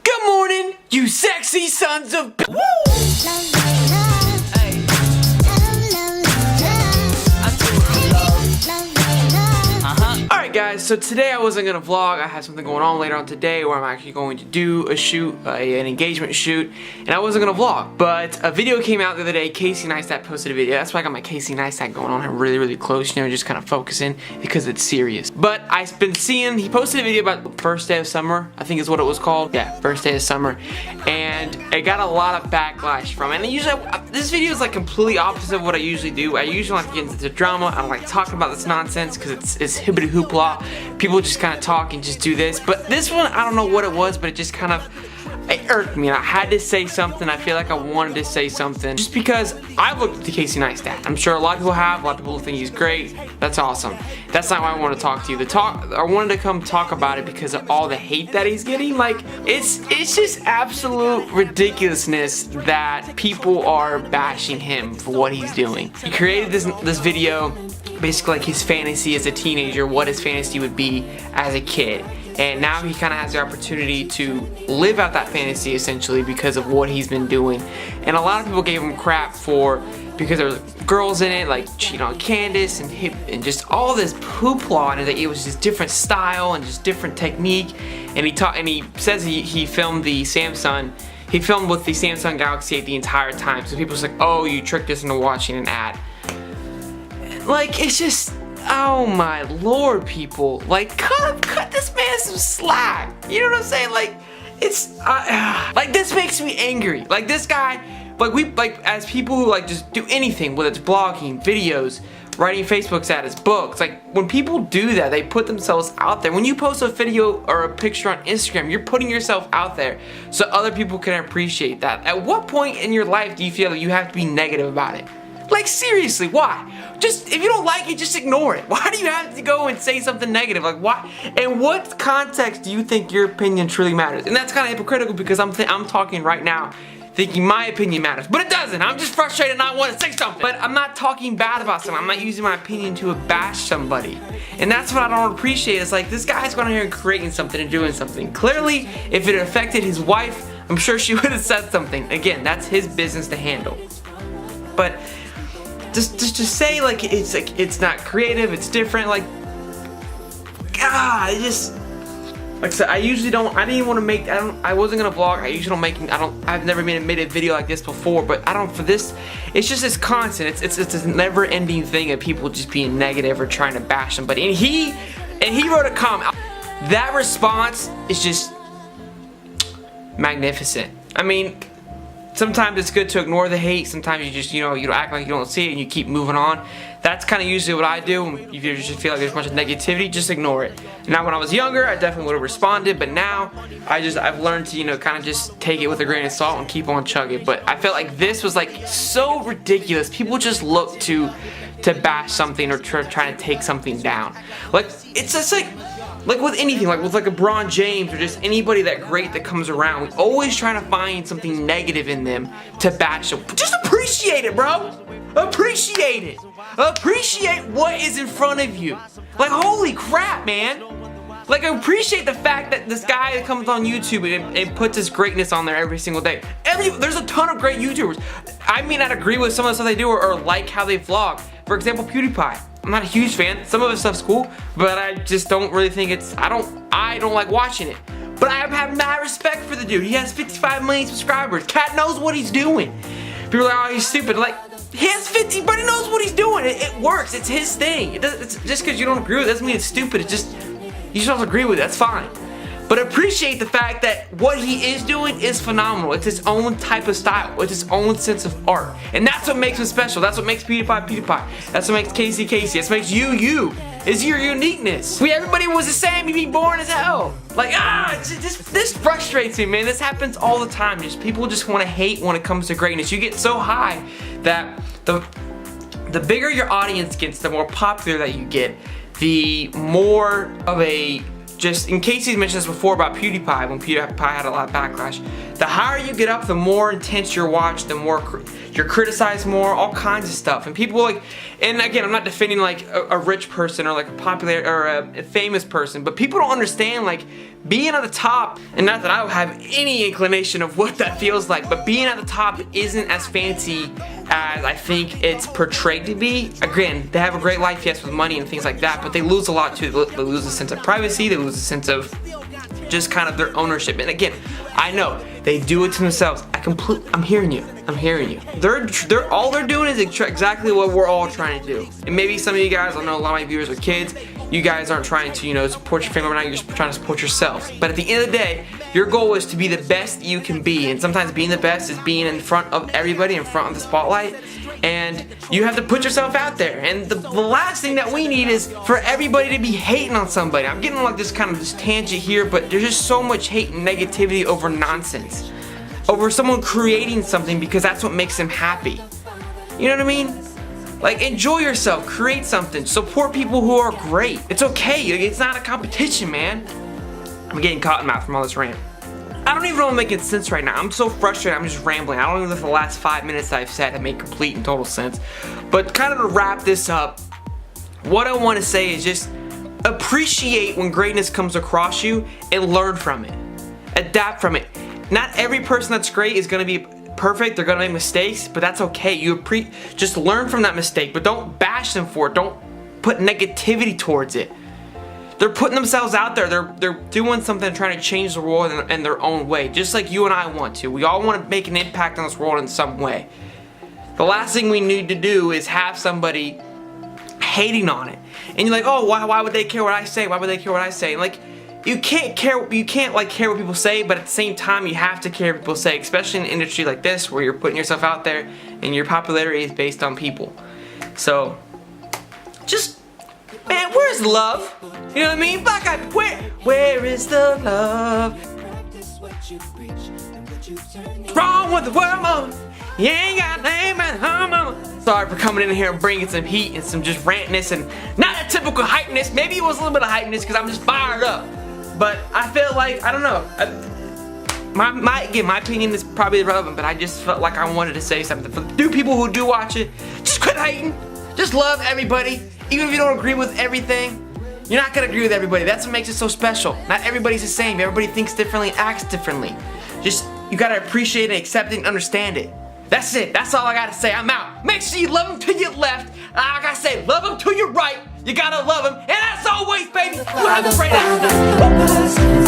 Good morning, you sexy sons of Woo! Alright guys, so today I wasn't going to vlog. I had something going on later on today where I'm actually going to do a shoot, an engagement shoot, and I wasn't going to vlog. But a video came out the other day. Casey Neistat posted a video. That's why I got my Casey Neistat going on here really close, you know, just kind of focusing because it's serious. But I've been seeing, he posted a video about first day of summer, I think is what it was called. Yeah, first day of summer. And it got a lot of backlash from it. And usually, this video is like completely opposite of what I usually do. I usually like to get into drama. I don't like talking about this nonsense because it's hibbity hoopla. People just kind of talk and just do this. But this one, I don't know what it was, but it just kind of, it irked me. And I had to say something. I feel like I wanted to say something just because I've looked at the Casey Neistat. I'm sure a lot of people have. A lot of people think he's great. That's awesome. That's not why I want to talk to you. I wanted to come talk about it because of all the hate that he's getting. Like, it's just absolute ridiculousness that people are bashing him for what he's doing. He created this video, basically like his fantasy as a teenager, what his fantasy would be as a kid. And now he kind of has the opportunity to live out that fantasy essentially because of what he's been doing. And a lot of people gave him crap because there were girls in it, like cheating on Candace and just all this hoopla, and it was just different style and just different technique. And he says he filmed the Samsung. He filmed with the Samsung Galaxy 8 the entire time. So people's like, oh, you tricked us into watching an ad. Like, it's just, oh my lord, people. Like, cut this man some slack. You know what I'm saying? Like, it's, like, this makes me angry. Like, this guy, like, as people who, like, just do anything, whether it's blogging, videos, writing Facebook status, books, like, when people do that, they put themselves out there. When you post a video or a picture on Instagram, you're putting yourself out there so other people can appreciate that. At what point in your life do you feel like you have to be negative about it? Like, seriously, why? Just, if you don't like it, just ignore it. Why do you have to go and say something negative? Like, why? In what context do you think your opinion truly matters? And that's kind of hypocritical because I'm talking right now thinking my opinion matters. But it doesn't. I'm just frustrated and I want to say something. But I'm not talking bad about someone. I'm not using my opinion to bash somebody. And that's what I don't appreciate. It's like, this guy's going out here and creating something and doing something. Clearly, if it affected his wife, I'm sure she would have said something. Again, that's his business to handle. But just say like it's not creative, it's different, like, God, I said, I usually don't, I didn't even want to make, I wasn't gonna vlog, I usually don't make, I've never made a video like this before, but for this, it's just this constant, it's a never ending thing of people just being negative or trying to bash somebody, and he wrote a comment. That response is just magnificent. I mean, sometimes it's good to ignore the hate. Sometimes you just, you act like you don't see it and you keep moving on. That's kind of usually what I do. If you just feel like there's a bunch of negativity, just ignore it. Now, when I was younger, I definitely would have responded, but now I've learned to, kind of just take it with a grain of salt and keep on chugging. But I felt like this was like so ridiculous. People just look to bash something or try to take something down. Like, it's just like with anything, like with LeBron James or just anybody that great that comes around, we always trying to find something negative in them to bash them. Just appreciate it, bro. Appreciate it. Appreciate what is in front of you. Like, holy crap, man. Like, I appreciate the fact that this guy that comes on YouTube and puts his greatness on there every single day. There's a ton of great YouTubers. I may not agree with some of the stuff they do or like how they vlog. For example, PewDiePie. I'm not a huge fan. Some of his stuff's cool, but I just don't really think I don't like watching it. But I have mad respect for the dude. He has 55 million subscribers. Cat knows what he's doing. People are like, oh, he's stupid. Like, he has 50, but he knows what he's doing. It works. It's his thing. It's just because you don't agree with it doesn't mean it's stupid. It's just, you just don't agree with it. That's fine. But appreciate the fact that what he is doing is phenomenal. It's his own type of style. It's his own sense of art. And that's what makes him special. That's what makes PewDiePie. That's what makes Casey. That's what makes you. Is your uniqueness. Everybody was the same, you'd be boring as hell. Like, this frustrates me, man. This happens all the time. People just want to hate when it comes to greatness. You get so high that the bigger your audience gets, the more popular that you get, the more of a, just in case he's mentioned this before about PewDiePie, when PewDiePie had a lot of backlash, the higher you get up, the more intense your watch, the more you're criticized more, all kinds of stuff. And people like, and again, I'm not defending like a rich person or like a popular or a famous person, but people don't understand like being at the top, and not that I don't have any inclination of what that feels like, but being at the top isn't as fancy as I think it's portrayed to be. Again, they have a great life, yes, with money and things like that, but they lose a lot too. They lose a sense of privacy, they lose a sense of just kind of their ownership. And again, I know they do it to themselves. I'm hearing you. I'm hearing you. They're all they're doing is exactly what we're all trying to do. And maybe some of you guys, I know a lot of my viewers are kids. You guys aren't trying to, you know, support your family right now. You're just trying to support yourselves. But at the end of the day, your goal is to be the best you can be. And sometimes being the best is being in front of everybody, in front of the spotlight. And you have to put yourself out there. And the last thing that we need is for everybody to be hating on somebody. I'm getting like this kind of this tangent here, but there's just so much hate and negativity over nonsense. Over someone creating something because that's what makes them happy. You know what I mean? Like, enjoy yourself, create something, support people who are great. It's okay, it's not a competition, man. I'm getting cotton mouth from all this rant. I don't even know if I'm making sense right now. I'm so frustrated, I'm just rambling. I don't even know if the last 5 minutes that I've said have made complete and total sense. But kind of to wrap this up, what I want to say is just appreciate when greatness comes across you and learn from it. Adapt from it. Not every person that's great is going to be perfect. They're going to make mistakes, but that's okay. Just learn from that mistake, but don't bash them for it. Don't put negativity towards it. They're putting themselves out there. They're doing something, trying to change the world in their own way, just like you and I want to. We all want to make an impact on this world in some way. The last thing we need to do is have somebody hating on it. And you're like, oh, why would they care what I say? Why would they care what I say? And like, you can't care what people say, but at the same time you have to care what people say, especially in an industry like this where you're putting yourself out there and your popularity is based on people. So just, man, where's love? You know what I mean? Black guy, where is the love? Wrong with the world, mama. You ain't got name at home, mama. Sorry for coming in here and bringing some heat and some just rantness and not a typical hypeness. Maybe it was a little bit of hypeness because I'm just fired up. But I feel like, I don't know, again, my opinion is probably irrelevant, but I just felt like I wanted to say something. For the people who do watch it, just quit hating. Just love everybody. Even if you don't agree with everything, you're not gonna agree with everybody. That's what makes it so special. Not everybody's the same. Everybody thinks differently and acts differently. Just, you gotta appreciate it, accept it, and understand it. That's it. That's all I gotta say. I'm out. Make sure you love them to your left. I gotta say, love them to your right. You gotta love them. And as always, baby, you have a great afternoon.